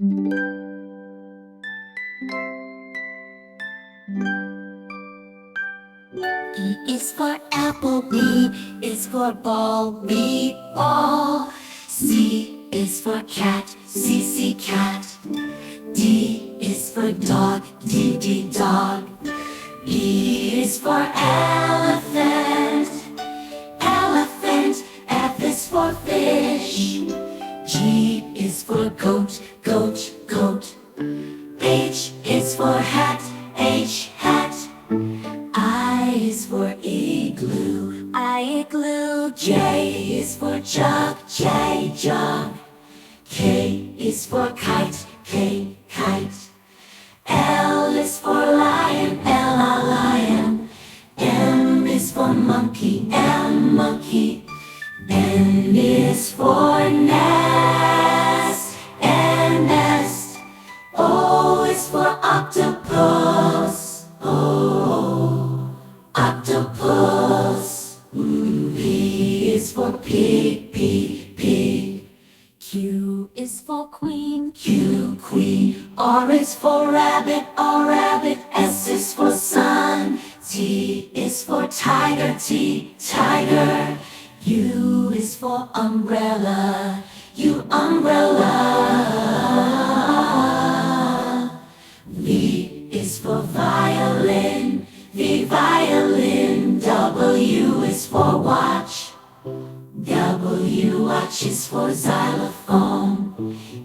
E is for apple, B is for ball, B ball. C is for cat, C cat. D is for dog, D dog. E is for elephant, elephant. F is for fish. G is for goat, goat. H is for hat, H hat. I is for igloo, igloo. J is for jug, J jug. K is for kite, K kite. L is for lion, L lion. M is for monkey, M monkey. N is for nest, N nest. O is for octopus, O octopus. P is for pig, pig. Q is for queen, Q queen. R is for rabbit, R rabbit. S is for sun. T is for tiger, T tiger. U is for umbrella, U umbrella. V is for violin, V violin. W is for watch, W watch is for xylophone.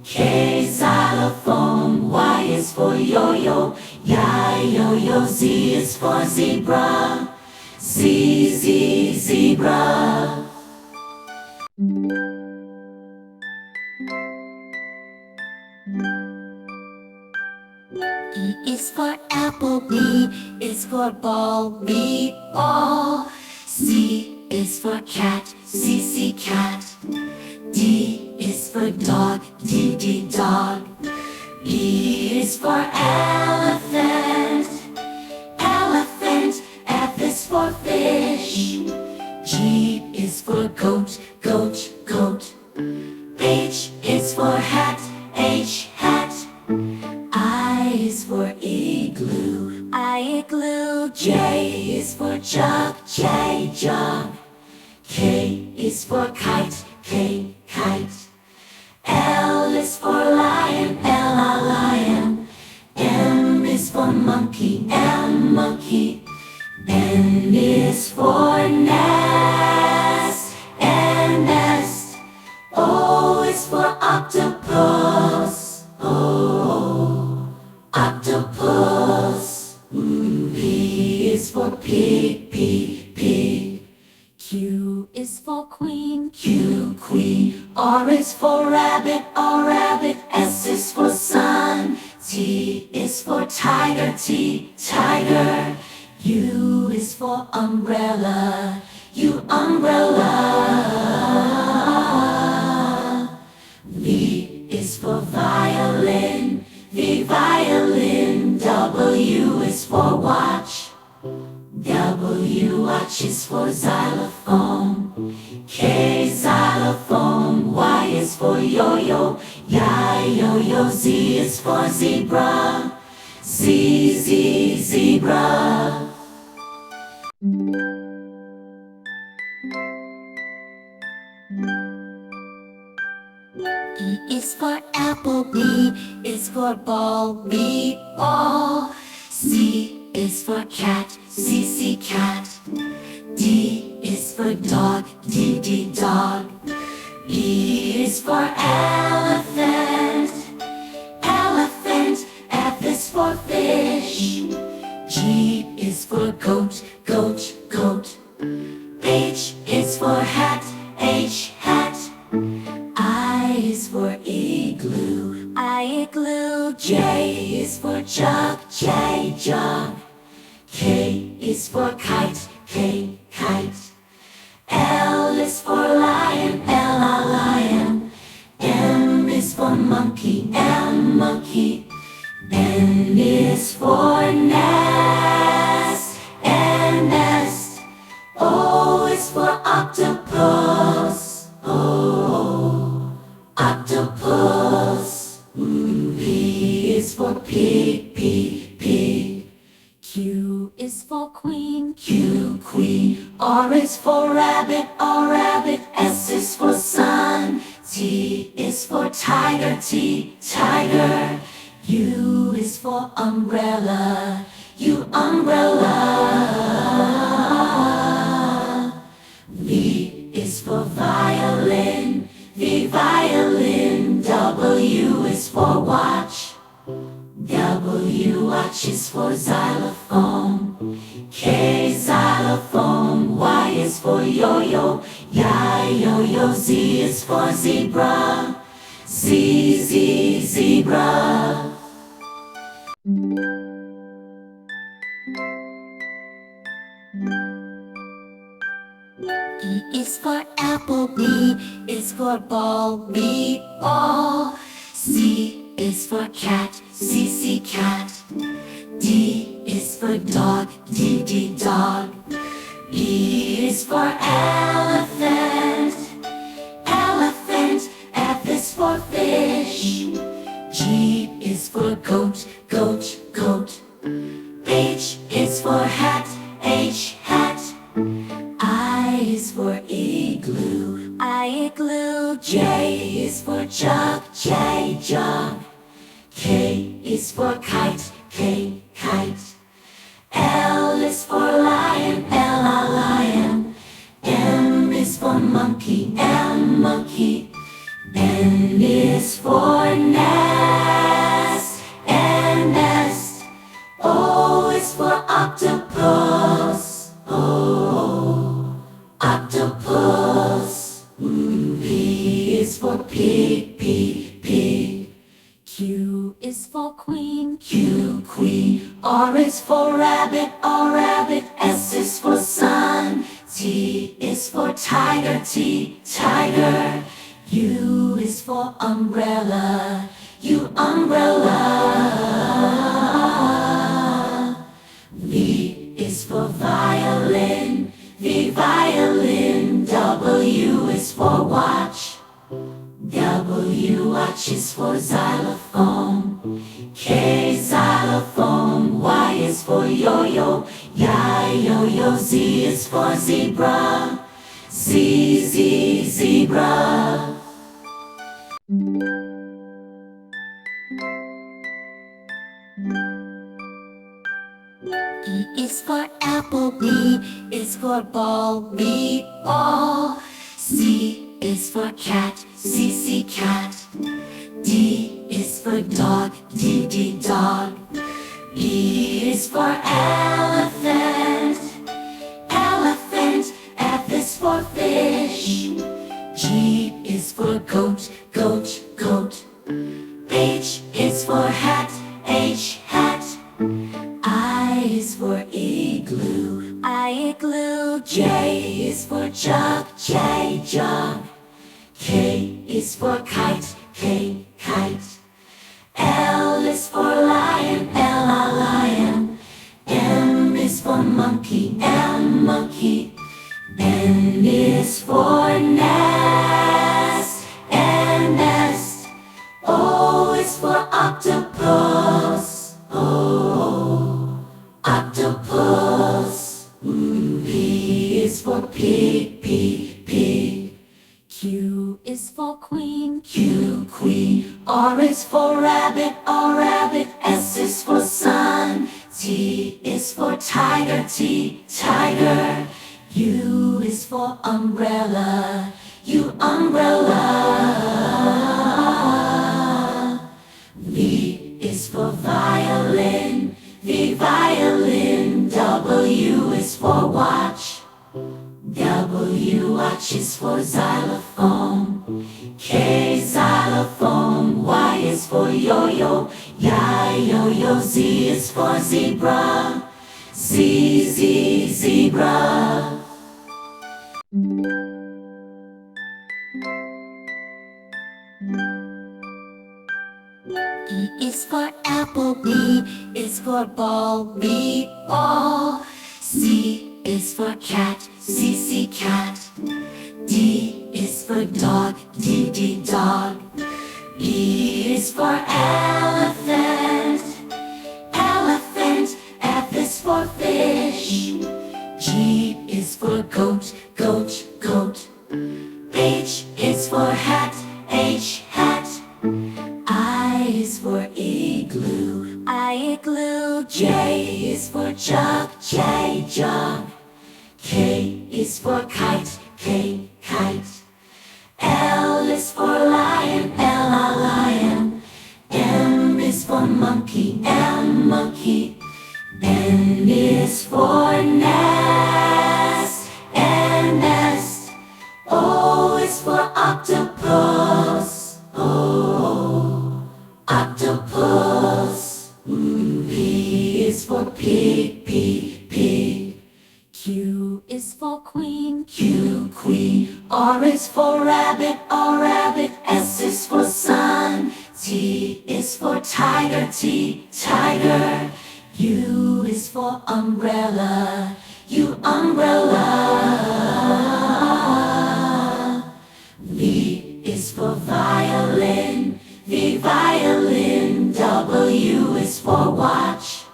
K xylophone. Y is for yo-yo, ya yo-yo. Z is for zebra, Z zebra. E is for apple, B is for ball, B ball. C is for cat, C cat. D is for dog, D dog. E is for elephant, elephant. F is for fish. G is for goat, goat. H is for hat, H hat. I is for igloo, igloo. J is for jug, J jug. K is for kite, K kite. L is for lion, L lion. M is for monkey, M monkey. N is for nest, N nest. O is for octopus, O octopus. P is for pig, pig. Q is for queen, Q queen. R is for rabbit, R rabbit. S is for sun. T is for tiger, T tiger. U is for umbrella, U umbrella. V is for violin, V violin. W is for watch, W watch is for xylophone. K xylophone. Y is for yo-yo, ya yo-yo. Z is for zebra, Z zebra. E is for apple, B is for ball, B ball. C is for cat, C cat. D is for dog, D dog. E is for elephant, elephant. F is for fish. G is for goat, goat. H is for hat, H hat. I is for igloo, igloo. J is for jug, J jug. K is for kite, K kite. L is for lion, L lion. M is for monkey, M monkey. N is for nest, N nest. O is for octopus, O octopus. pig, pig, pig. Q is for queen, Q, queen. R is for rabbit, R, rabbit. S is for sun. T is for tiger, T, tiger. U is for umbrella, U, umbrella. V is for violin, V, violin. W is for watch, W, watch is for xylophone. K, xylophone. Y is for yo-yo, ya, yo-yo. Z is for zebra, Z, Z, zebra. E is for apple, B is for ball, B, ball. C is for cat, C, C, cat. D is for dog, D, D, dog. E is for elephant, elephant. F is for fish. G is for goat, goat, goat. H is for hat, H, hat. I is for igloo, I, igloo. J is for jug, J, jug. K is for kite, K, kite. L is for lion, L, lion. M is for monkey, M, monkey. N is for nest, N, nest. O is for octopus, O, octopus. P is for pig, pig, pig. Q is for queen, Q, queen. R is for rabbit, R, rabbit. S is for sun. T is for tiger, T, tiger. U is for umbrella, U, umbrella. V is for violin, V, violin. W is for watch, W, watch is for xylophone. K, xylophone. Y is for yo-yo, ya, yo-yo. Z is for zebra, Z, Z, zebra. E is for apple, B is for ball, B, ball. C is for cat, C, C, cat. D is for dog, D, D, dog. E is for elephant, elephant. F is for fish. G is for goat, goat, goat. H is for hat, H, hat. I is for igloo, I, igloo. J is for jug, J, jug. K is for kite, K, kite. L is for lion, L, lion. M is for monkey, M, monkey. N is for nest, N, nest. O is for octopus, O, octopus. P is for pig, pig, pig. Q is for queen, Q, queen. R is for rabbit, R, rabbit. S is for sun. T is for tiger, T, tiger. U is for umbrella, U, umbrella. V is for violin, V, violin. W is for watch, W, watch is for xylophone. K, xylophone. Y is for yo-yo, ya, yo-yo. Z is for zebra, Z, Z, zebra. E is for apple, B is for ball, B, ball. C is for cat, C, C, cat. D is for dog, D, D, dog. E is for elephant, J is for jug, J, jug. K is for kite, K, kite. L is for lion, L, lion. M is for monkey, M, monkey. N is for nest, N, nest. O is for octopus, O, octopus. P is for pig, P, pig. Q is for queen, Q, queen. R is for rabbit, R, rabbit. S is for sun. T is for tiger, T, tiger. U is for umbrella, U, umbrella. V is for violin, V, violin. W is for watch,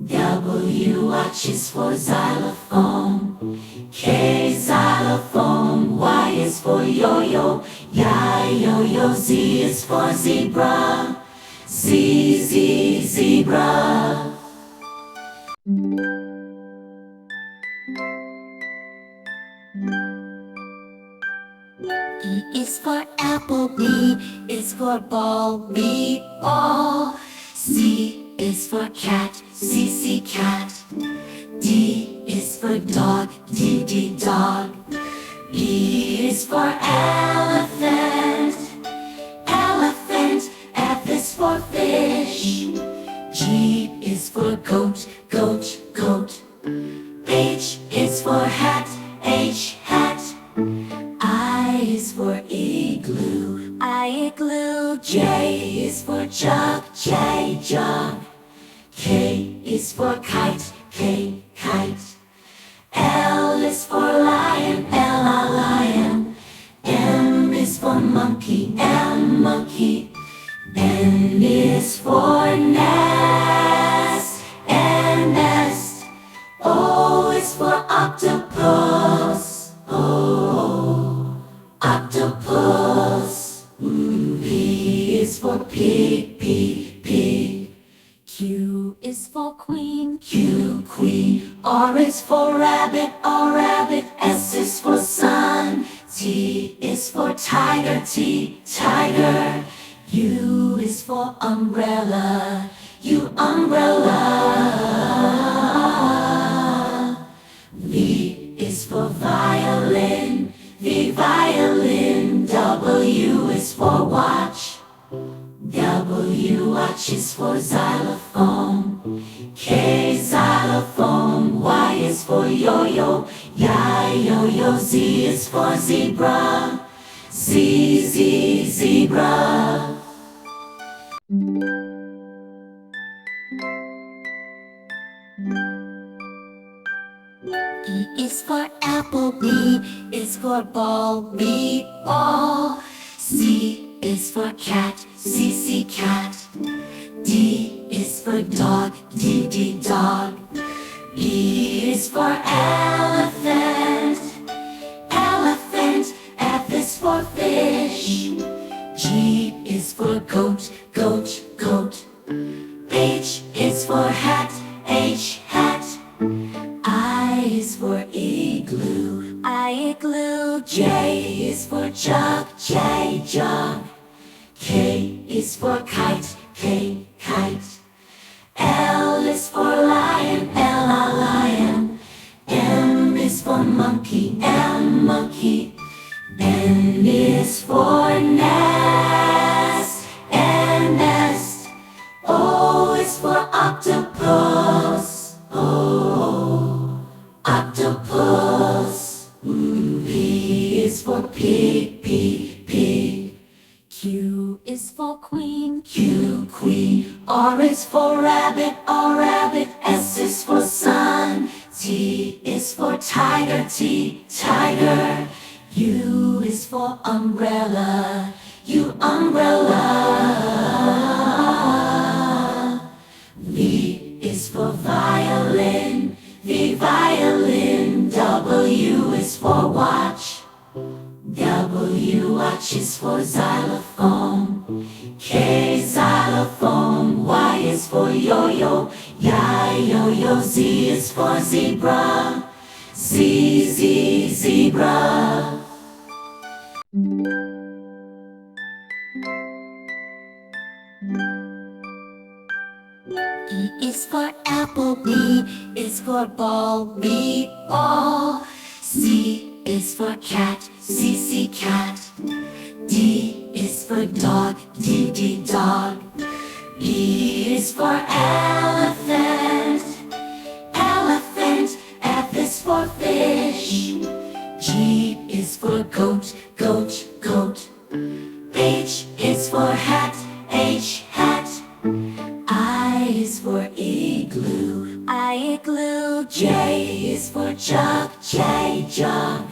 W, watch is for xylophone. K, xylophone. Y is for yo-yo, ya, yo-yo. Z is for zebra, Z, Z, zebra. E is for apple, B is for ball, B, ball. C is for cat, C, C, cat. D is for dog, D, D, dog. E is for elephant, elephant. F is for fish. G is for goat, goat, goat. H is for hat, H, hat. I is for igloo, I, igloo. J is for jug, J, jug. K is for kite, K, kite. L is for lion, L, lion. M is for monkey, M, monkey. N is for nest, N, nest. O is for octopus, O, octopus. P is for pig, P, pig. Q is for queen, Q, queen. R is for rabbit, R, rabbit. S is for sun. T is for tiger, T, tiger. U is for umbrella, U, umbrella. V is for violin, V, violin. W is for watch, W, watch is for xylophone. K, xylophone. Y is for yo-yo, ya, yo-yo. Z is for zebra, Z, Z, zebra. E is for apple, B is for ball, B, ball. C is for cat, C, C, cat. D is for dog, D, D, dog. E is for elephant, elephant. F is for fish. G is for goat, goat, goat. H is for hat, H, hat. I is for igloo, I, igloo. J is for jug, J, jug. K is for kite, K, kite. L is for lion, L, lion. M is for monkey, M, monkey. N is for nest, N, nest. O is for octopus, O, octopus. P is for pig, P, pig. Q is for queen, Q, queen. R is for rabbit, R, rabbit. S is for sun. T is for tiger, T, tiger. U is for umbrella, U, umbrella. V is for violin, V, violin. W is for watch, W, watch is for xylophone. K, xylophone. Y is for yo-yo, ya, Y-O-Yo, Z is for zebra. Z, Z, zebra. E is for apple, B is for ball, B, ball. C is for cat, C, C, cat. D is for dog, D, D, dog. E is for elephant, elephant. F is for fish. G is for goat, goat, goat. H is for hat, H, hat. I is for igloo, I, igloo. J is for jug, J, jug.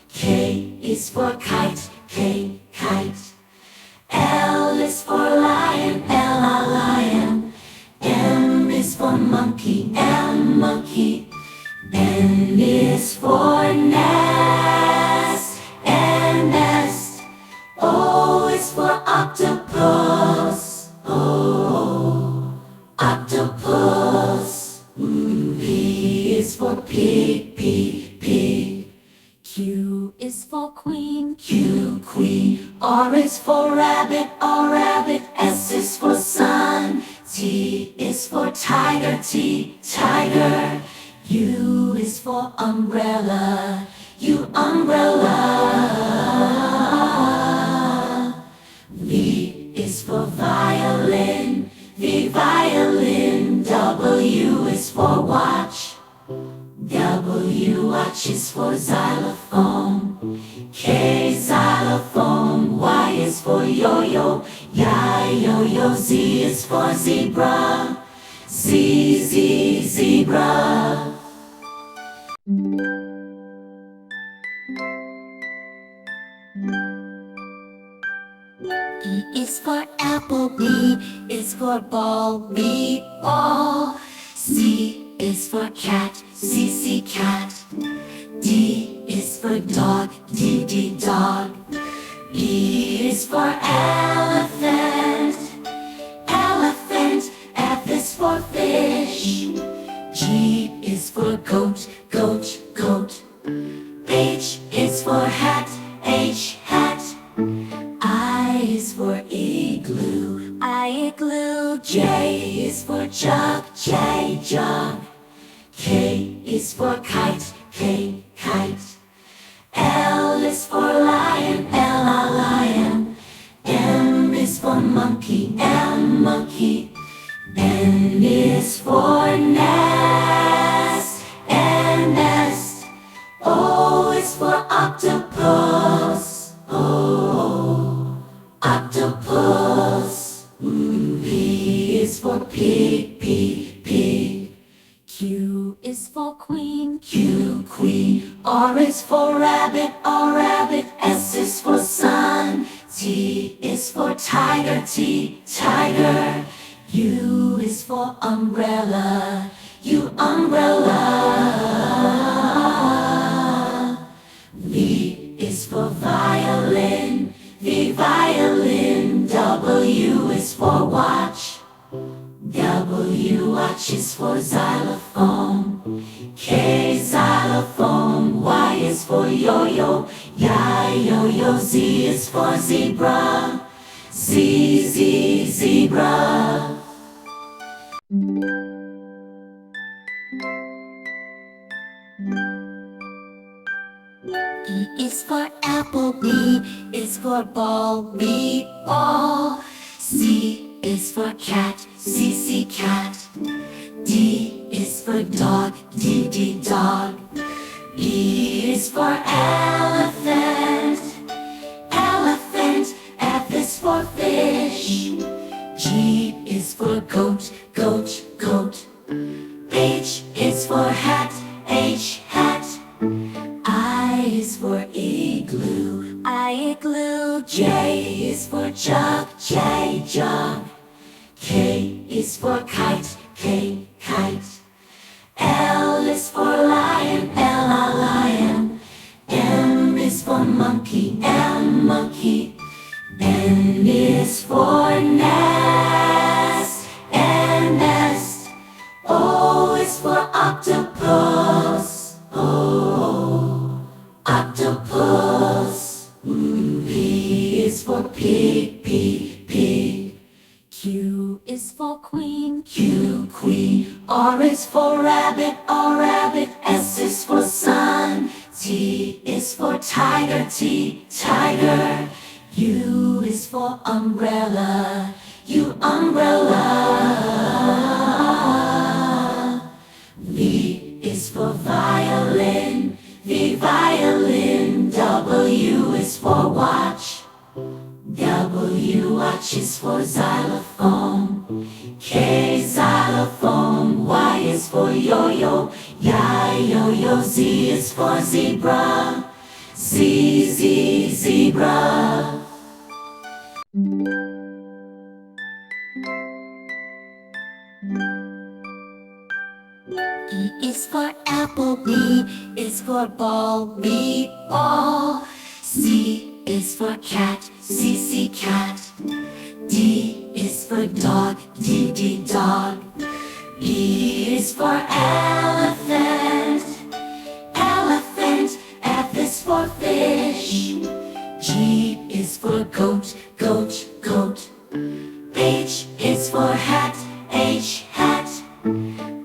K is for kite, K, kite. L is for lion, L, lion. M is for monkey, M, monkey. N is for nest, N, nest. O is for octopus, O, octopus. P is for pig, P, pig. Q is for queen, Q, queen. R is for rabbit, R, rabbit. S is for sun. T is for tiger, T, tiger. U is for umbrella, U, umbrella. V is for violin, V, violin. W is for watch, W, watch is for xylophone. K, xylophone. Y is for yo-yo, Y, yo-yo. Z is for zebra, Z, Z, zebra. E is for apple, B is for ball, B, ball. C is for cat, C, C, cat. D is for dog, D, D, dog. E is for elephant, elephant. F is for fish. G is for goat, goat, goat. H is for hat, H, hat. I is for igloo, I, igloo. J is for jug, J, jug. K is for kite, K, kite. L is for lion, L, lion. M is for monkey, M, monkey. N is for nest, N, nest. O is for octopus, O, octopus. P is for pig, P, pig. Q is for queen, Q, queen. R is for rabbit, R, rabbit. S is for sun. T is for tiger, T, tiger. U is for umbrella, U, umbrella. V is for violin, V, violin. W is for watch, W, watch is for xylophone. K, xylophone. Y is for yo-yo, Y, yo-yo. Z is for zebra, Z, Z, zebra. E is for apple, B is for ball, B, ball. C is for cat, C, C, cat. D is for dog, D, D, dog. E is for elephant, elephant. F is for fish. G is for goat, goat, goat. H is for hat, H, hat. I is for igloo, I, igloo. J is for jug, J, jug. K is for kite, K, kite. L is for lion, L, lion. M is for monkey, M, monkey. N is for nest, N, nest. O is Q is for queen, Q, queen. R is for rabbit, R, rabbit. S is for sun. T is for tiger, T, tiger. U is for umbrella, U, umbrella. V is for violin, V, violin. W is for watch, W, watch is for xylophone. K, xylophone. Y is for yo-yo, ya, yo-yo. Z is for zebra, Z, Z, zebra. E is for apple, B is for ball, B, ball. C is for cat, C, C, cat. D is for dog, D, D, dog. E is for elephant, elephant. F is for fish. G is for goat, goat, goat. H is for hat, H, hat.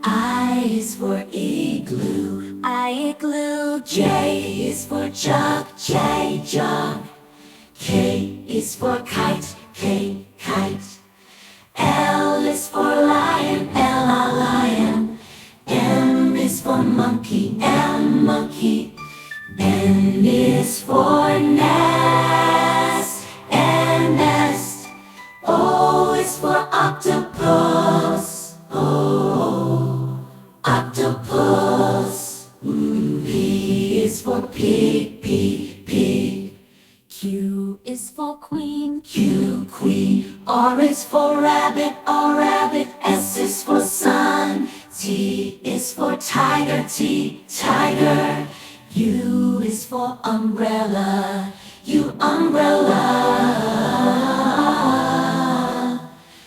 I is for igloo, I, igloo. J is for jug, J, jug. K is for kite, K, kite. L is for lion, L, lion. M is for monkey, M, monkey. N is for nest, N, nest. O is for octopus, O, octopus. P is for pig, pig, pig. Q is for queen, Q, queen. R is for rabbit, R, rabbit. S is for sun. T is for tiger, T, tiger. U is for umbrella, U, umbrella.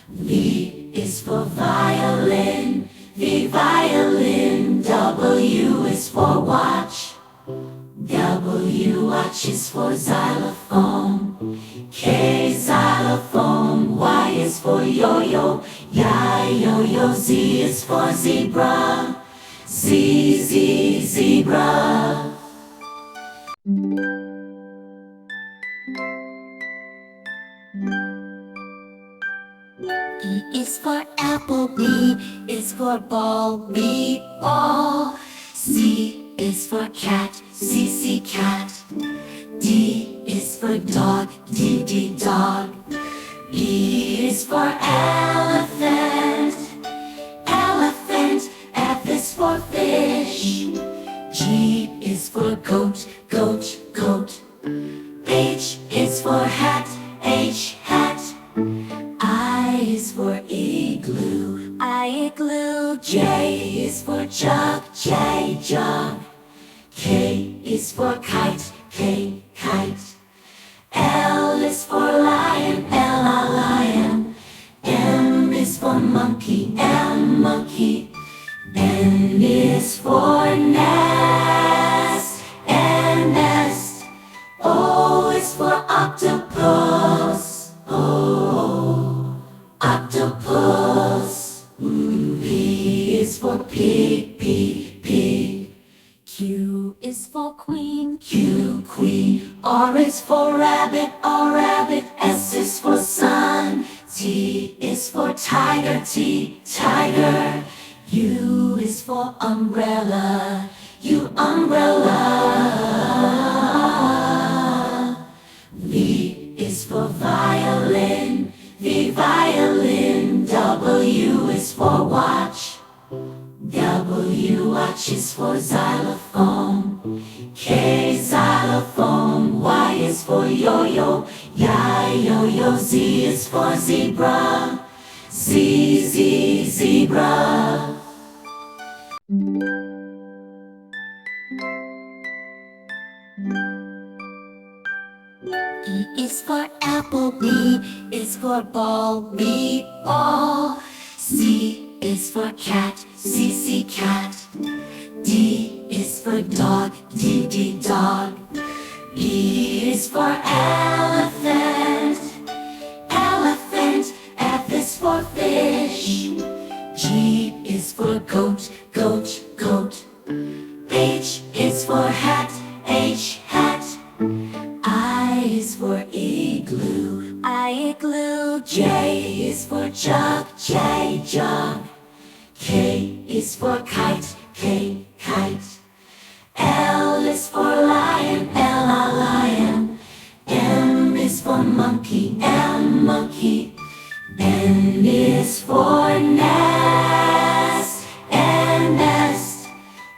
V is for violin, V, violin. W is for watch, W, watch is for xylophone. K, xylophone. Y is for yo-yo, ya, yo-yo. Z is for zebra, Z, Z, zebra. E is for apple, B is for ball, B, ball. C is for cat, C, C, cat. D is for dog, D, D, dog. E is for elephant, elephant. F is for fish. G is for goat, goat, goat. H is for hat, H, hat. I is for igloo, I, igloo. J is for jug, J, jug. K is for kite, K, kite. L is for lion, L, lion. M is for monkey, M, monkey. N is for nest, N, nest. O is for octopus, O, octopus. P is for pig, pig, pig. Q is for queen, Q, queen. R is for rabbit, R, rabbit. S is for sun. T is for tiger, T, tiger. U is for umbrella, U, umbrella. V is for violin, V, violin. W is for watch, W, watch is for xylophone. K, xylophone. Y is for yo-yo, ya, yo-yo. Z is for zebra, Z, Z, zebra. E is for apple, B is for ball, B, ball. C is for cat, C, C, cat. D is for dog, D, D, dog. E is for elephant, elephant. F is for fish. goat, goat, goat. H is for hat, H, hat. I is for igloo, I, igloo. J is for jug, J, jug. K is for kite, K, kite. L is for lion, L, lion. M is for monkey, M, monkey. N is for nest, N, nest.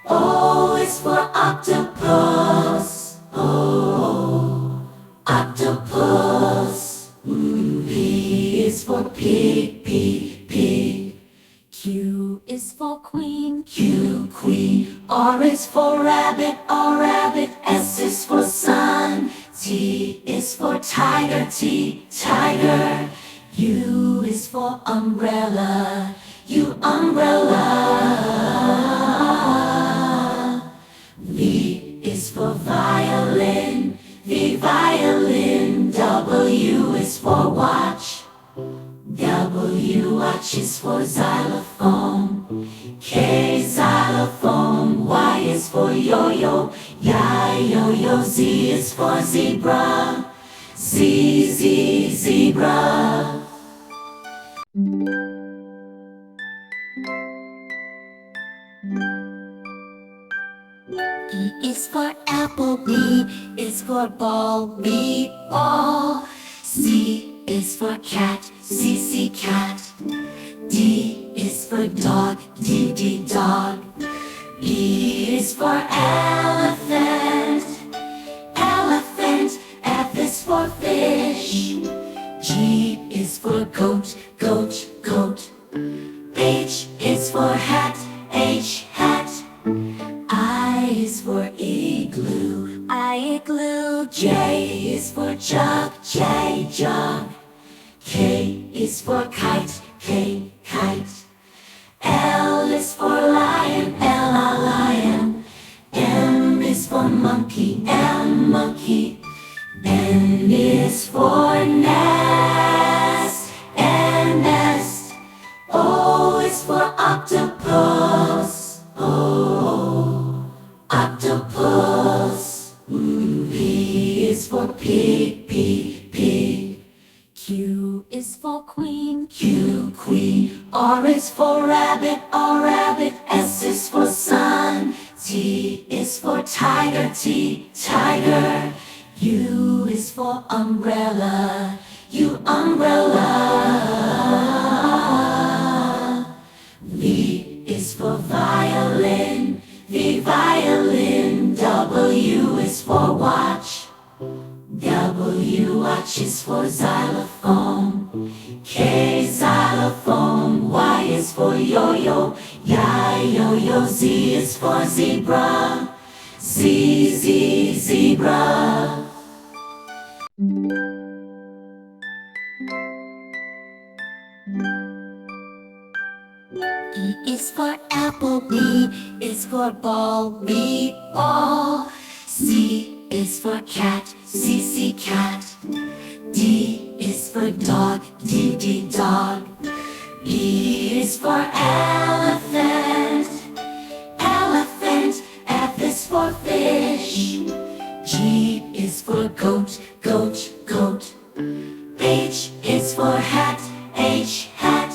O is for octopus, O, octopus. P is for pig, pig, pig. Q is for queen, Q, queen. R is for rabbit, R, rabbit. S is for sun. T is for tiger, T, tiger. U is for umbrella, U, umbrella. V is for violin, V, violin. W is for watch, W, watch is for xylophone. K, xylophone. Y is for yo-yo, ya, yo-yo. Z is for zebra, Z, Z, zebra. E is for apple, B is for ball, B, ball. C is for cat, C, C, cat. D is for dog, D, D, dog. E is for elephant, elephant. F is for fish. G is for goat, goat, goat. H is for hat, H, hat. I is for igloo, I, igloo. J is for jug, J, jug. K is for kite, K, kite. L is for lion, L, lion. M is for monkey, M, monkey. N is for nest, N, nest. O is for octopus, O, octopus. P is for pig, pig, pig. Q is for queen, Q, queen. R is for rabbit, R, rabbit. S is for sun. T is for tiger, T, tiger. U is for umbrella, U, umbrella. V is for violin, V, violin. W is for watch, W, watch is for xylophone. K, xylophone. Y is for yo-yo, ya, yo-yo. Z is for zebra, Z, Z, zebra. E is for apple, B is for ball, B, ball. C is for cat, C, C, cat. D is for dog, D, D, dog. E is for elephant, elephant. F is for fish. G is for goat, goat, goat. H is for hat, H, hat.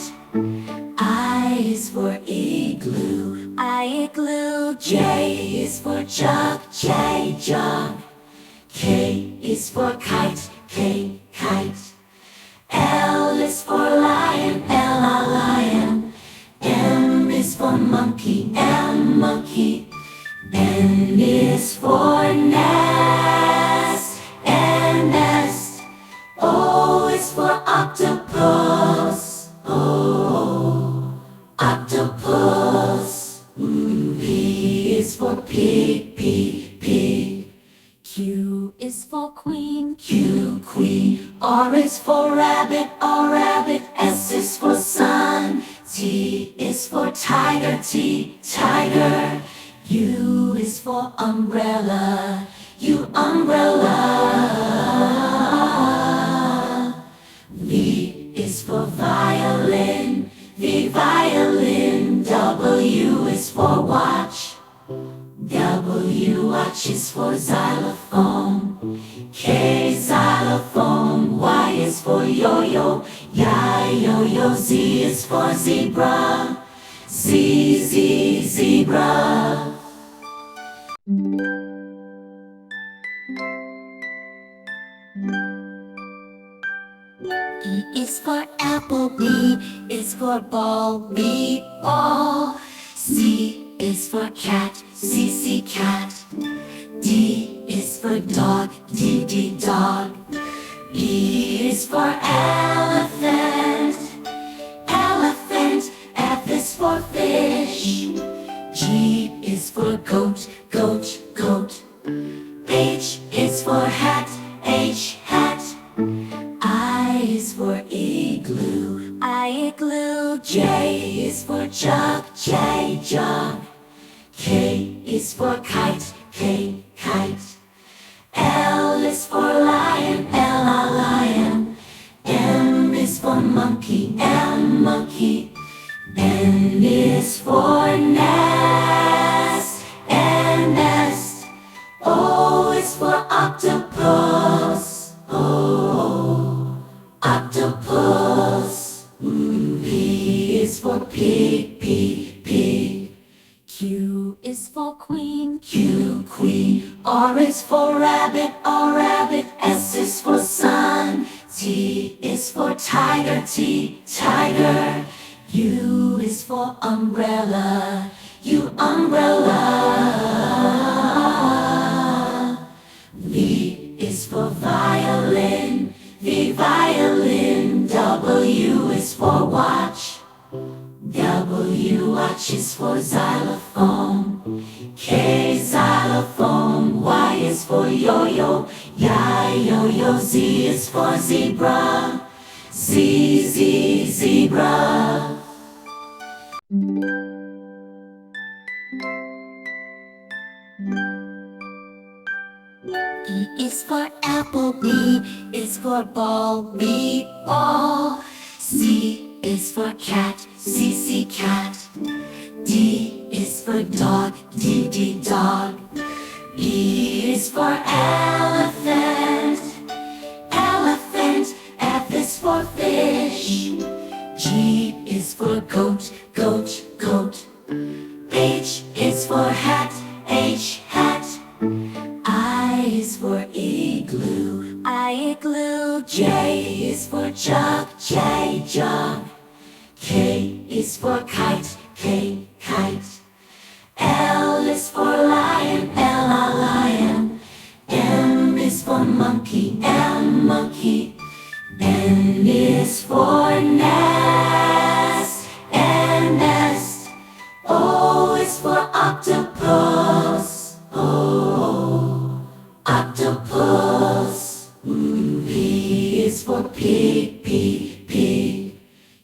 I is for igloo, I, igloo. J is for jug, J, jug. K is for kite, K, kite. L is for lion, L, lion. M is for monkey, M, monkey. N is for nest, N, nest. O is for octopus, O, octopus. P is for pig, pig, pig. Q is for queen, Q, queen. R is for rabbit, R, rabbit. S is for sun. T is for tiger, T, tiger. U is for umbrella, U, umbrella. V is for violin, V, violin. W for watch. W, watch is for xylophone. K, xylophone. Y is for yo-yo. Yo-yo. Z is for zebra. Z, zebra. E is for apple. B is for ball. B, ball. C is for cat. C, cat. D is for dog. D, dog. E is for elephant. Elephant. F is for fish. G is for goat. Goat. H is for hat. H, hat. I is for igloo. Igloo. J is for jug. J, jug. K is for kite. K, kite. L is for lion. L, lion. M is for monkey. M, monkey. N is for nest. N, nest. O is for octopus. O, octopus. P is for pig. Pig. Q is for queen. Q, queen. R is for rabbit. R, rabbit. S is for sun. T is for tiger. T, tiger. U is for umbrella. U, umbrella. V is for violin. V, violin. W is for watch. W, watch is for xylophone. K, xylophone. Y is for yo-yo. Yo-yo. Z is for zebra. Z, zebra. E is for apple. B is for ball. B, ball. C is for cat. C, cat. D is for dog. D, dog. E is for elephant. Elephant. F is for fish. G is for goat. Goat. H is for hat. H, hat. I is for igloo. Igloo. J is for jug. J, jug. K is for kite. K, kite. L is for lion. L, lion. M is for monkey. M, monkey. N is for nest. N, nest. O is for octopus. O, octopus. P is for pig. Pig.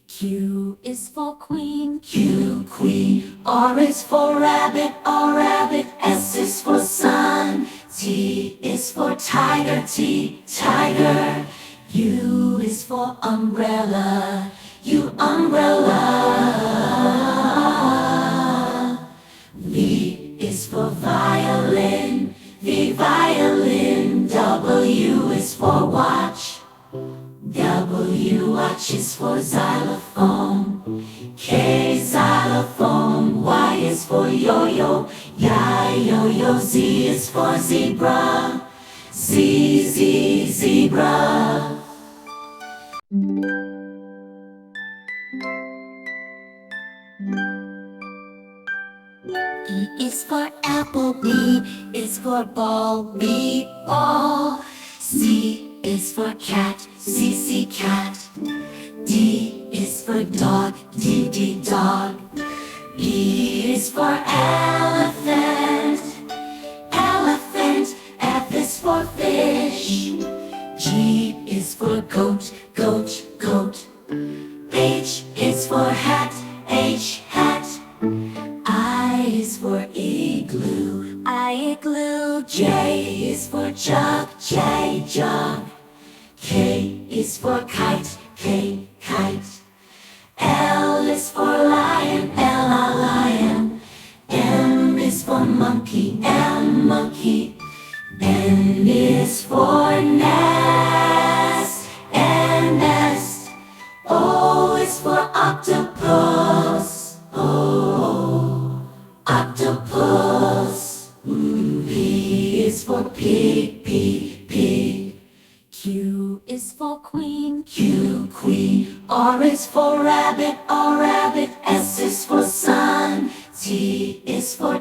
Q is for queen. Q, queen. R is for rabbit. R, rabbit. S is for sun. T is for tiger. T, tiger. U is for umbrella. U, umbrella. V is for violin. V, violin. W is for watch. W, watch is for xylophone. K, xylophone. Y is for yo-yo. Yo-yo. Z is for zebra. Z, zebra. E is for apple. B is for ball. B, ball. C is for cat. C, cat. D is for dog. D, dog. E is for elephant. Elephant. F is for fish. G is for goat. Goat. H is for hat. H, hat. I is for igloo. Igloo. J is for jug. J, jug. K is for kite. K, kite. L is for lion. L, lion.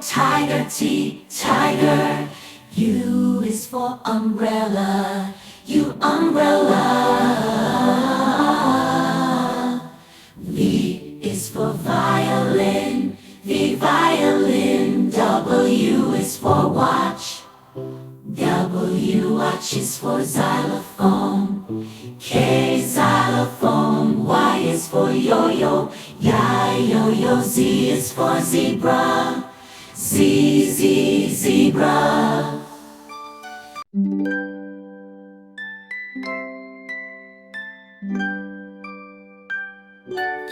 tiger, T, tiger. U is for umbrella, U, umbrella. V is for violin, V, violin. W is for watch, W, watch is for xylophone. K, xylophone. Y is for yo-yo, ya, yo-yo. Z is for zebra, Z, Z, zebra.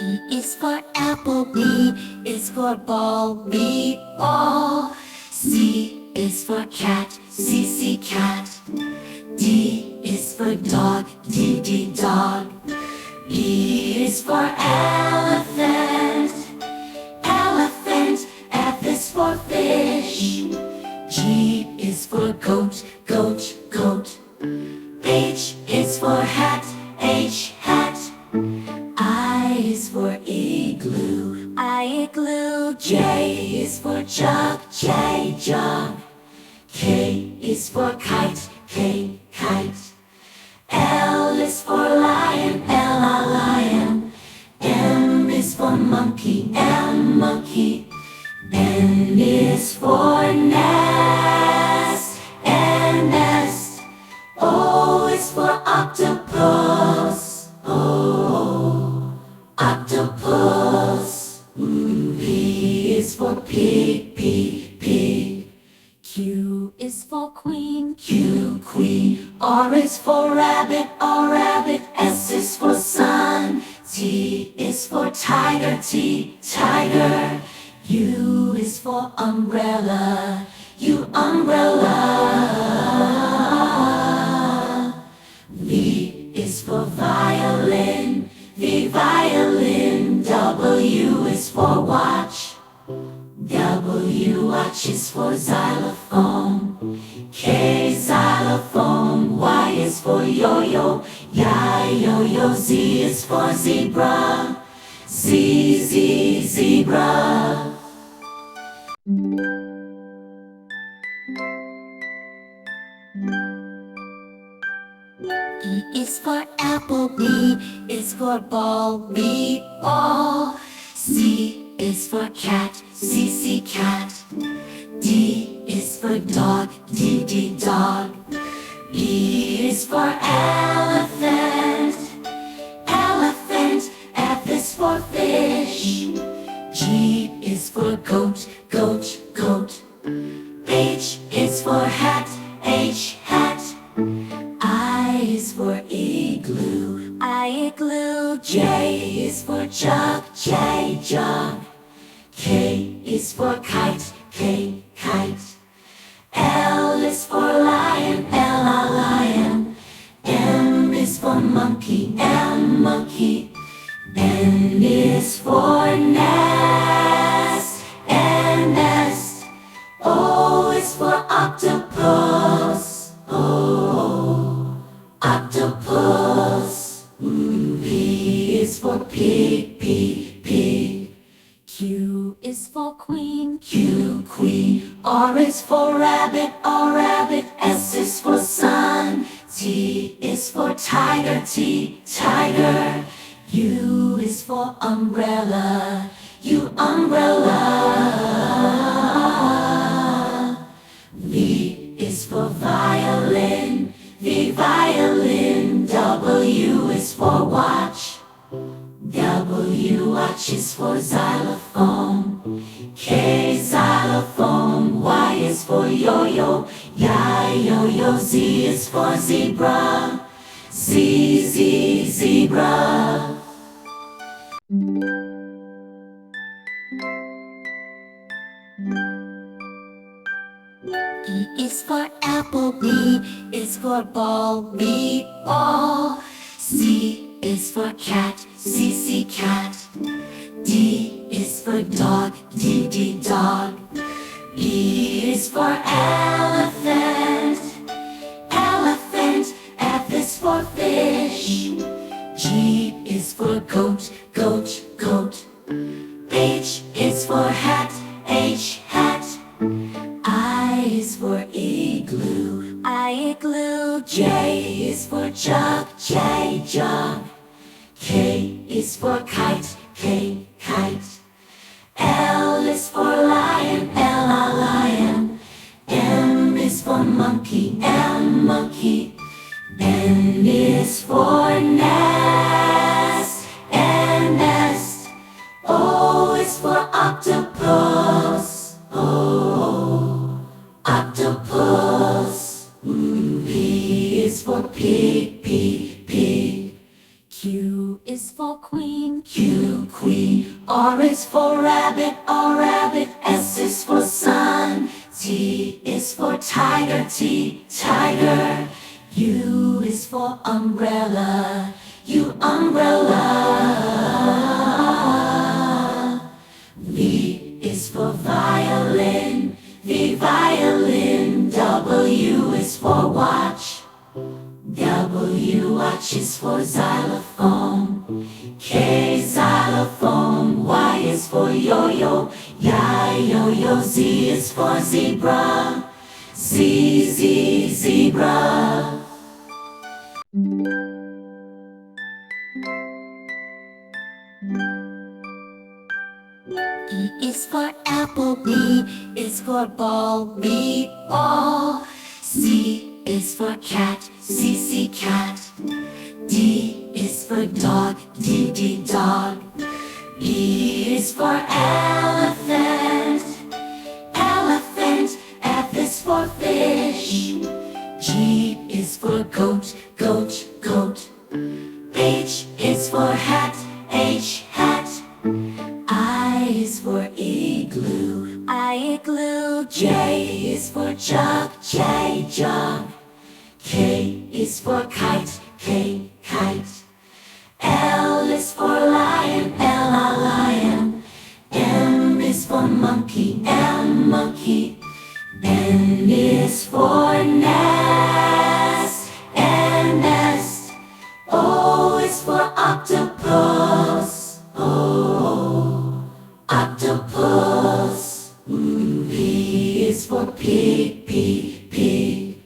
E is for apple, B is for ball, B, ball. C is for cat, C, C, cat. D is for dog, D, D, dog. E is for elephant, elephant. F is for fish. G is for goat, goat, goat. H is for hat, H, hat. I is for igloo, I, igloo. J is for jug, J, jug. K is for kite, K, kite. L is for lion, L, lion. M is for monkey, M, monkey. N is for nest, N, nest. O is for octopus, O, octopus. P is for pig, P, pig. Q is for queen, Q, queen. R is for rabbit, R, rabbit. S is for sun. T is for tiger, T, tiger. U is for umbrella, U, umbrella. V is for violin, V, violin. W is for watch, W, watch is for xylophone. K, xylophone. Y is for yo-yo, ya, yo-yo. Z is for zebra, Z, Z, zebra. E is for apple, B is for ball, B, ball. C is for cat, C, C, cat. D is for dog, D, D, dog. E is for elephant, elephant. F is for fish. G is for goat, goat, goat. H is for hat, H, hat. I is for igloo, I, igloo. J is for jug, J, jug. K is for kite, K, kite. L is for lion, L, lion. M is for monkey, M, monkey. N is for nest, N, nest. O is for octopus, O, octopus. P is for pig, P, pig. Q is for queen, Q, queen. R is for rabbit, R, rabbit. S is for sun. T is for tiger, T, tiger. U is for umbrella, U, umbrella. V is for violin, V, violin. W is for watch, W, watch is for xylophone. K, xylophone. Y is for yo-yo, ya, yo-yo. Z is for zebra, Z, Z, zebra. E is for apple, B is for ball, B, ball. C is for cat, C, C, cat. D is for dog, D, D, dog. E is for elephant, elephant. F is for fish. G is for goat, goat, goat. H is for hat, H, hat. J is for jug, J, jug. K is for kite, K, kite. L is for lion, L, lion. M is for monkey, M, monkey. N is for nest, N, nest. O is for octopus, O, octopus. P is for pig, pig, pig. Q is for queen, Q, queen. R is for rabbit, R, rabbit. S is for sun. T is for tiger, T, tiger. U is for umbrella, U, umbrella. V is for violin, V, violin. W is for watch, W, watch is for xylophone. K, xylophone. Y is for yo-yo, ya, yo-yo. Z is for zebra, Z, Z, zebra. E is for apple, B is for ball, B, ball. C is for cat, C, C, cat. D is for dog, D, D, dog. E is for elephant, elephant. F is for fish. G is for goat, goat, goat. H is for hat, H, hat. I is for igloo, I, igloo. J is for jug, J, jug. K is for kite, K, kite. L is for lion, L, lion. M is for monkey, M, monkey. N is for nest, N, nest. O is for octopus, O, octopus. P is for pig, pig, pig.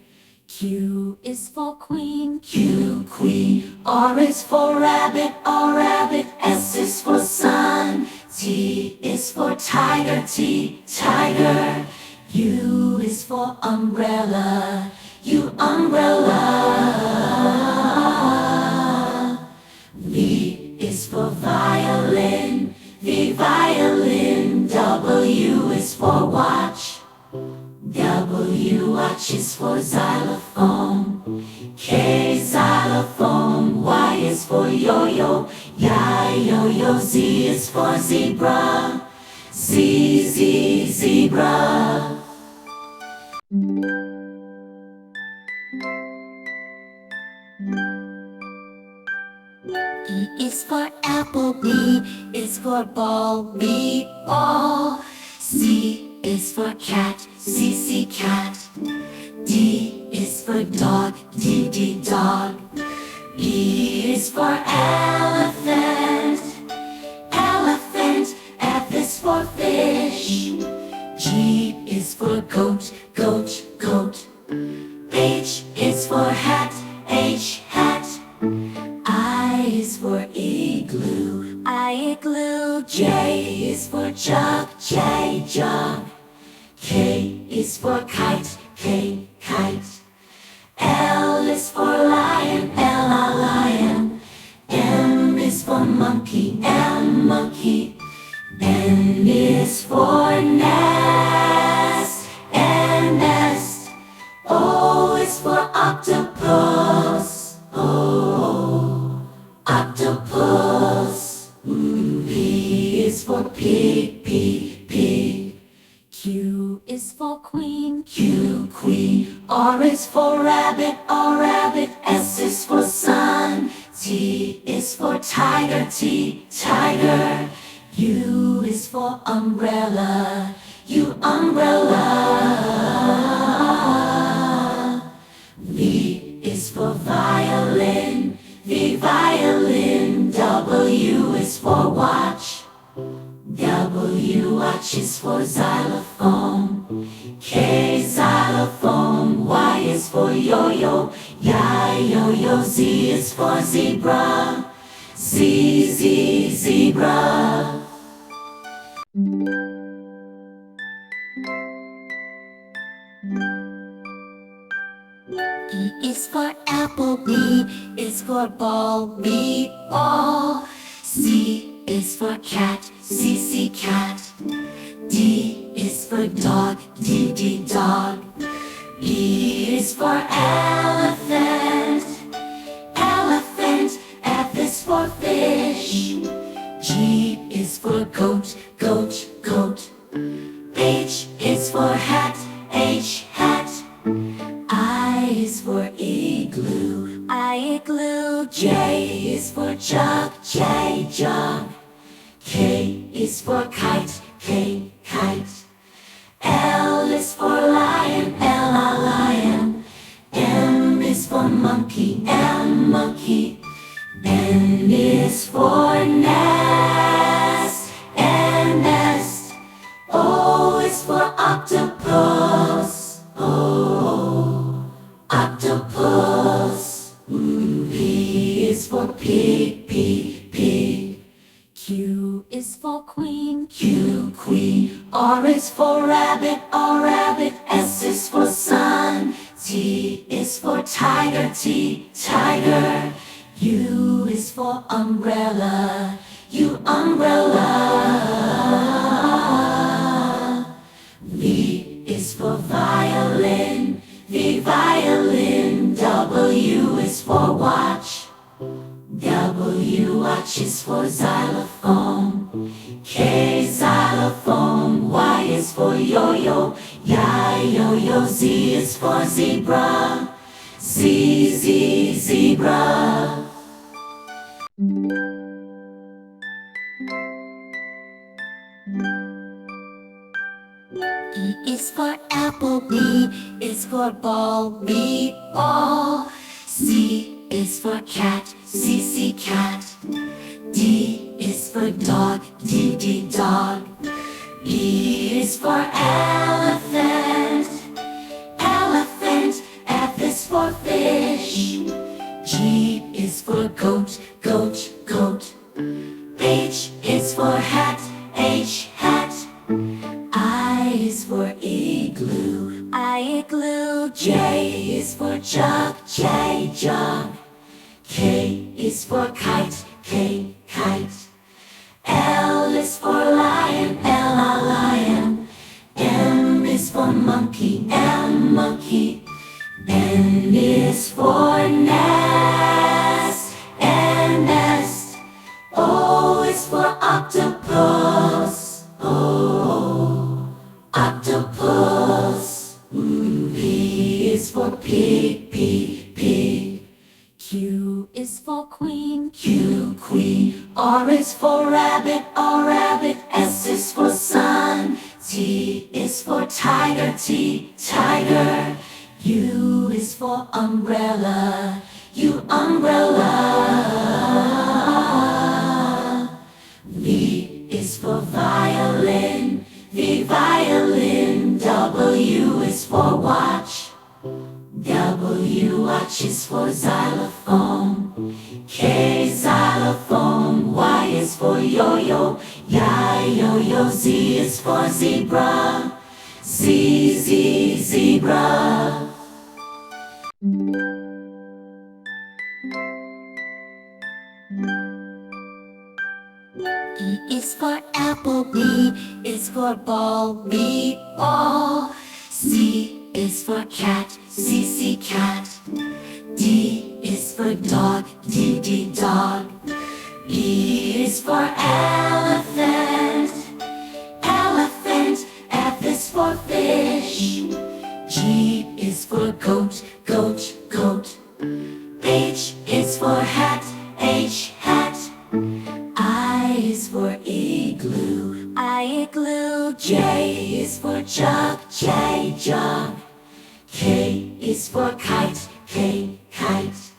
Q is for queen, Q, queen. R is for rabbit, R, rabbit. S is for sun. T is for tiger, T, tiger. U is for umbrella, U, umbrella. V is for violin, V, violin. W is for watch, W, watch is for xylophone. K, xylophone. Y is for yo-yo, ya, yo-yo. Z is for zebra, Z, Z, zebra. E is for apple, B is for ball, B, ball. C is for cat, C, C, cat. D is for dog, D, D, dog. E is for elephant, elephant. F is for fish. G is for goat, goat, goat. H is for hat, H, hat. I is for igloo, I, igloo. J is for jug, J, jug. K is for kite, K, kite. L is for lion, L, lion. M is for monkey, M, monkey. N is for nest, N, nest. O is for octopus, O, octopus. P is for pig, pig, pig. Q is for queen, Q, queen. R is for rabbit, R, rabbit. S is for sun. T is for tiger, T, tiger. U is for umbrella, U, umbrella. V is for violin, V, violin. W is for watch, W, watch is for xylophone. K, xylophone. Y is for yo-yo, ya, Y-O-Yo, Z is for zebra. Z, zebra. E is for apple, B is for ball, B, ball. C is for cat, C, cat. D is for dog, D, dog. E is for elephant, elephant. F is for fish. G is for goat, goat. H is for hat, H, hat. I is for igloo, igloo. J is for jug, J, jug. K is for kite, K, kite. L is for lion, L, lion. M is for monkey, M, monkey. N is for nest, N, nest. O is for octopus, O, octopus. P is for pig, pig. Q is for queen, Q, queen. R is for rabbit, R, rabbit. S is for sun. T is for tiger, T, tiger. U is for umbrella, U, umbrella. V is for violin, V, violin. W is for watch, W, watch is for xylophone. K, xylophone. Y is for yo-yo, yo-yo. Z is for zebra, Z, zebra. E is for apple, B is for ball, B, ball. C is for cat, C, cat. D is for dog, D, dog. E is for elephant, elephant. F is for fish. G is for goat, goat. H is for hat, H, hat. I is for igloo, igloo. J is for jug, J, jug. K is for kite, K, kite. L is for lion, L, lion. M is for monkey, M, monkey. N is for nest, N, nest. O is for octopus, O, octopus. P is for pig, pig. Q is for queen, Q, queen. R is for rabbit, R, rabbit. S is for sun. T is for tiger, T, tiger. U is for umbrella, U, umbrella. V is for violin, V, violin. W is for watch, W, watch is for xylophone. K, xylophone. Y is for yo-yo, yo-yo. Z is for zebra, Z, zebra. E is for apple, B is for ball, B, ball. C is for cat, C, cat. D is for dog, D, dog. E is for elephant, elephant. F is for fish. G is for goat, goat. H is for hat, H, hat. I is for igloo, igloo. J is for jug, J, jug. K is for kite, K, kite.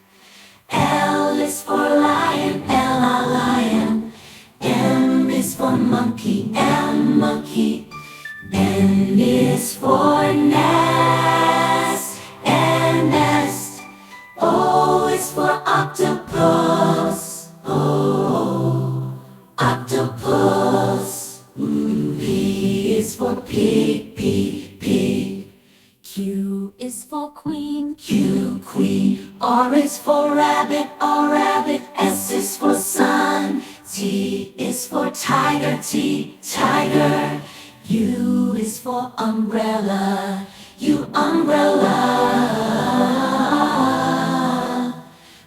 L is for lion, L, lion. M is for monkey, M, monkey. N is for nest, N, nest. O pig, pig, pig. Q is for queen, Q, queen. R is for rabbit, R, rabbit. S is for sun. T is for tiger, T, tiger. U is for umbrella, U, umbrella.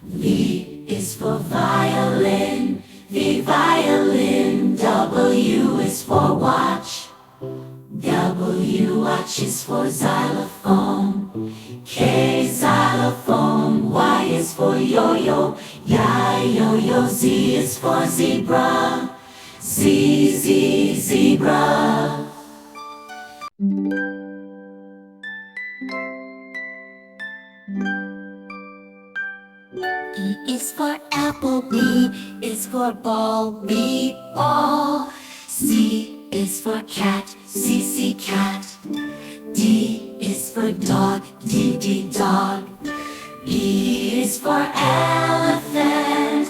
V is for violin, V, violin. W is for watch, W, watch is for xylophone. K, xylophone. Y is for yo-yo, ya, yo-yo. Z is for zebra, Z, Z, zebra. E is for apple, B is for ball, B, ball. C is for cat, C, C, cat. D is for dog, D, D, dog. E is for elephant,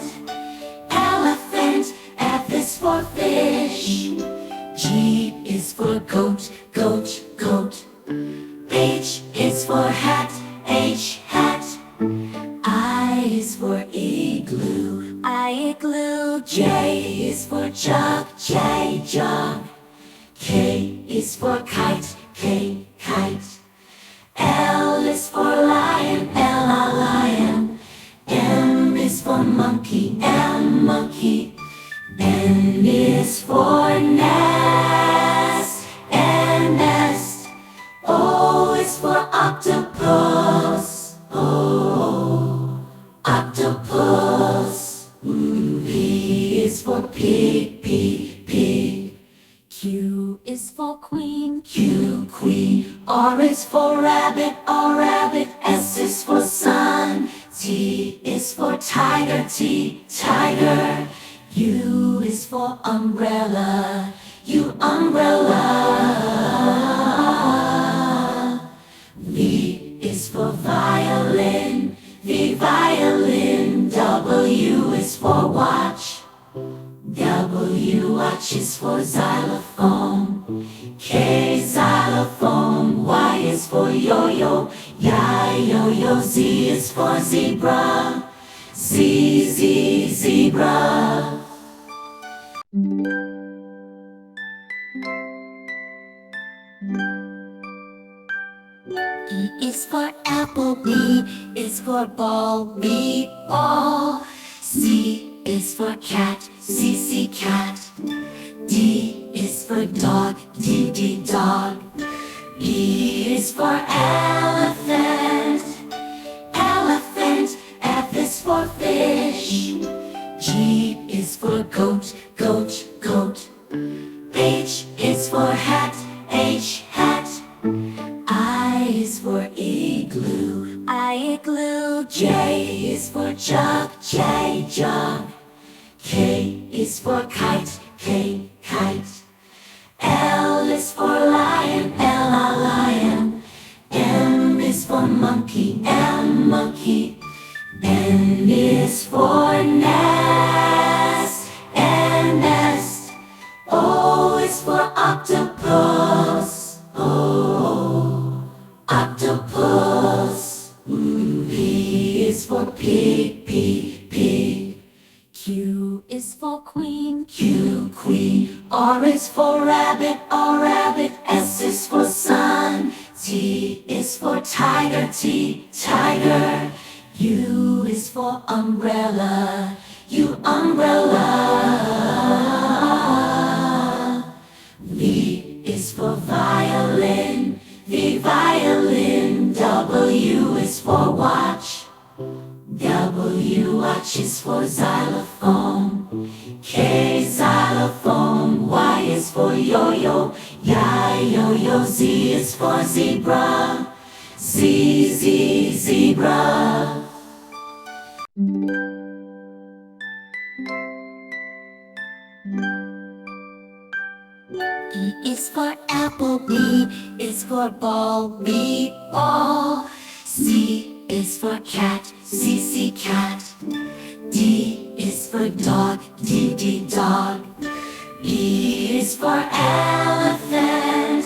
elephant. F is for fish. G is for goat, goat, goat. H is for hat, H, hat. I is for igloo, I, igloo. J is for jug, J, jug. K is for kite, K, kite. L is for lion, L, lion. M is for monkey, M, monkey. N is for nest, N, nest. O is for octopus, O, octopus. P is for pig, pig, pig. Q is for queen, Q, queen. R is for rabbit, R, rabbit. S is for sun. T is for tiger, T, tiger. U is for umbrella, U, umbrella. V is for violin, V, violin. W is for watch, W, watch is for xylophone. K, xylophone. Y is for yo-yo, ya, yo-yo. Z is for zebra, Z, Z, zebra. E is for apple, B is for ball, B, ball. C is for cat, C, C, cat. D is for dog, D, D, dog. E is for elephant, elephant. F is for fish. G is for goat, goat, goat. H is for hat, H, hat. I is for igloo, I, igloo. J is for jug, J, jug. K is for kite, K, kite. L is for lion, L, lion. M is for monkey, M, monkey. N is for nest, N, nest. O is for octopus, O, octopus. P is for pig, pig, pig. Q is for queen, Q, queen. R is for rabbit, R, rabbit. S is for sun. T is for tiger, T, tiger. U is for umbrella, U, umbrella. V is for violin, V, violin. W is for watch, W, watch is for xylophone. K, xylophone. Y is for yo-yo, ya, yo-yo. Z is for zebra, Z, Z, zebra. E is for apple, B is for ball, B, ball. C is for cat, C, C, cat. D is for dog, D, D, dog. E is for elephant,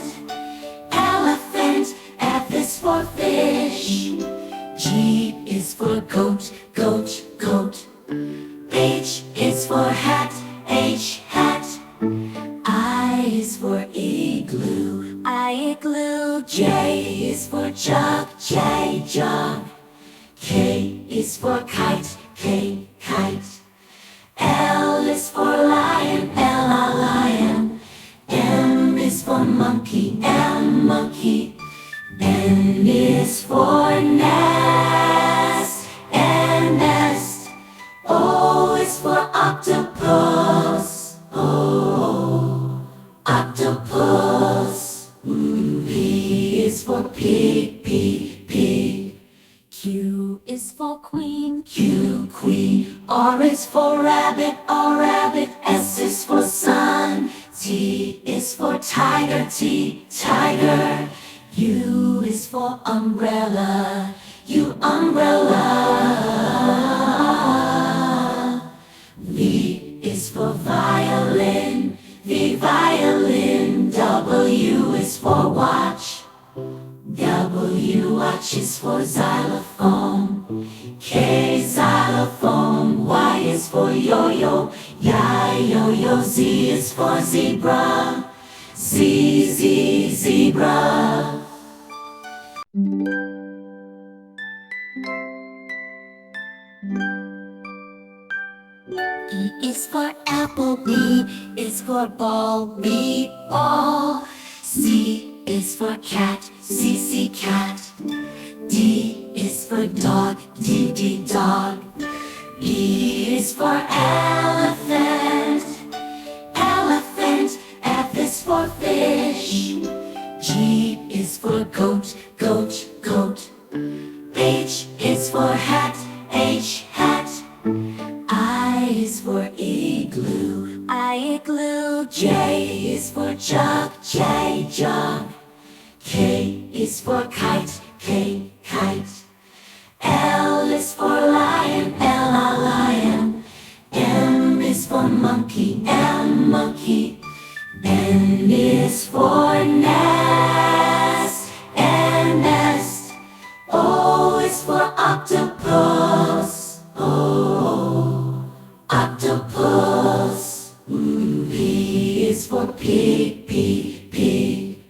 J is for jug, J, jug. K is for kite, K, kite. L is for lion, L, lion. M is for monkey, M, monkey. N is for nest, N, nest. O is for octopus, O, octopus. P is for pig, P, pig. Q is for queen, Q, queen. R is for rabbit, R, rabbit. S is for sun. T is for tiger, T, tiger. U is for umbrella, U, umbrella. V is for violin, V, violin. W is for watch, W, watch is for xylophone. K, xylophone. Y is for yo-yo, ya, yo-yo. Z is for zebra, Z, Z, zebra. E is for apple, B is for ball, B, ball. C is for cat, C, C, cat. D is for dog, D, D, dog. E is for elephant, elephant. F is for fish. G is for goat, goat, goat. H is for hat, H, hat. I is for igloo, I, igloo. J is for jug, J, jug. K is for kite, K, kite. L is for lion, L, lion. M is for monkey, M, monkey. N is for nest, N, nest. O is for octopus, O, octopus. P is for pig, P, pig.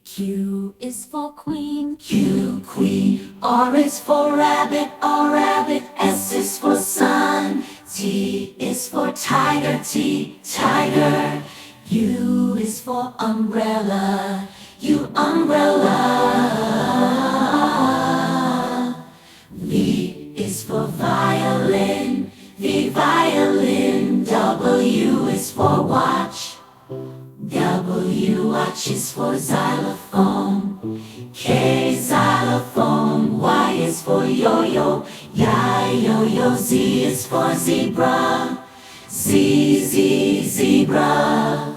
Q is for queen, Q, queen. R is for rabbit, R, rabbit. S is for sun. T is for tiger, T, tiger. U is for umbrella, U, umbrella. V is for violin, V, violin. W is for watch, W, watch is for xylophone. K, xylophone. Y is for yo-yo, ya, yo-yo. Z is for zebra, Z, Z, zebra.